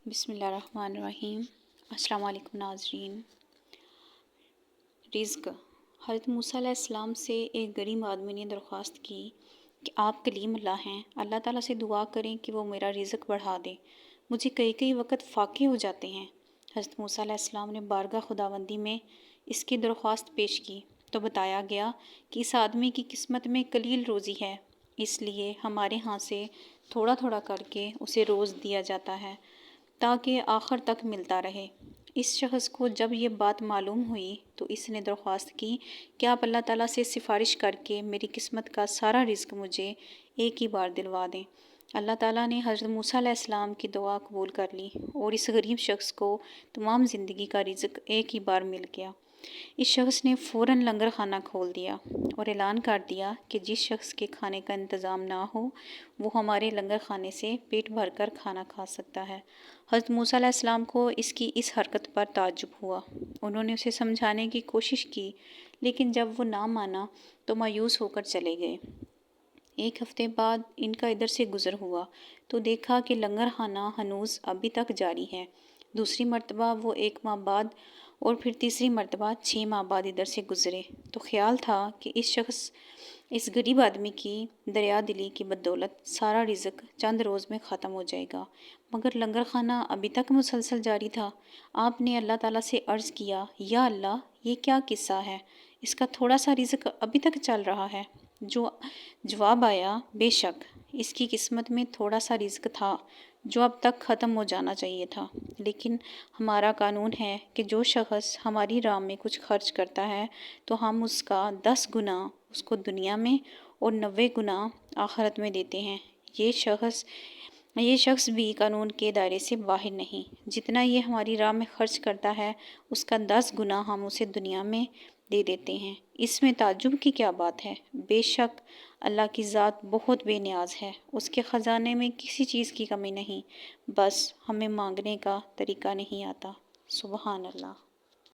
بسم اللہ الرحمن الرحیم۔ السلام علیکم ناظرین۔ رزق۔ حضرت موسیٰ علیہ السلام سے ایک غریب آدمی نے درخواست کی کہ آپ کلیم اللہ ہیں، اللہ تعالیٰ سے دعا کریں کہ وہ میرا رزق بڑھا دے، مجھے کئی وقت فاقے ہو جاتے ہیں۔ حضرت موسیٰ علیہ السلام نے بارگاہ خداوندی میں اس کی درخواست پیش کی تو بتایا گیا کہ اس آدمی کی قسمت میں قلیل روزی ہے، اس لیے ہمارے ہاں سے تھوڑا تھوڑا کر کے اسے روز دیا جاتا ہے تاکہ آخر تک ملتا رہے۔ اس شخص کو جب یہ بات معلوم ہوئی تو اس نے درخواست کی کہ آپ اللہ تعالیٰ سے سفارش کر کے میری قسمت کا سارا رزق مجھے ایک ہی بار دلوا دیں۔ اللہ تعالیٰ نے حضرت موسیٰ علیہ السلام کی دعا قبول کر لی اور اس غریب شخص کو تمام زندگی کا رزق ایک ہی بار مل گیا۔ اس شخص نے فوراً لنگر خانہ کھول دیا اور اعلان کر دیا کہ جس شخص کے کھانے کا انتظام نہ ہو وہ ہمارے لنگر خانے سے پیٹ بھر کر کھانا کھا سکتا ہے۔ حضرت موسیٰ علیہ السلام کو اس کی اس حرکت پر تعجب ہوا۔ انہوں نے اسے سمجھانے کی کوشش کی لیکن جب وہ نہ مانا تو مایوس ہو کر چلے گئے۔ ایک ہفتے بعد ان کا ادھر سے گزر ہوا تو دیکھا کہ لنگر خانہ ہنوز ابھی تک جاری ہے۔ دوسری مرتبہ وہ 1 ماہ بعد اور پھر تیسری مرتبہ 6 ماہ بعد ادھر سے گزرے تو خیال تھا کہ اس غریب آدمی کی دریا دلی کی بدولت سارا رزق چند روز میں ختم ہو جائے گا، مگر لنگر خانہ ابھی تک مسلسل جاری تھا۔ آپ نے اللہ تعالیٰ سے عرض کیا، یا اللہ، یہ کیا قصہ ہے؟ اس کا تھوڑا سا رزق ابھی تک چل رہا ہے۔ جواب آیا، بے شک اس کی قسمت میں تھوڑا سا رزق تھا جو اب تک ختم ہو جانا چاہیے تھا، لیکن ہمارا قانون ہے کہ جو شخص ہماری راہ میں کچھ خرچ کرتا ہے تو ہم اس کا 10 گنا اس کو دنیا میں اور 90 گنا آخرت میں دیتے ہیں۔ یہ شخص بھی قانون کے دائرے سے باہر نہیں، جتنا یہ ہماری راہ میں خرچ کرتا ہے اس کا 10 گنا ہم اسے دنیا میں دے دیتے ہیں۔ اس میں تعجب کی کیا بات ہے؟ بے شک اللہ کی ذات بہت بے نیاز ہے، اس کے خزانے میں کسی چیز کی کمی نہیں، بس ہمیں مانگنے کا طریقہ نہیں آتا۔ سبحان اللہ۔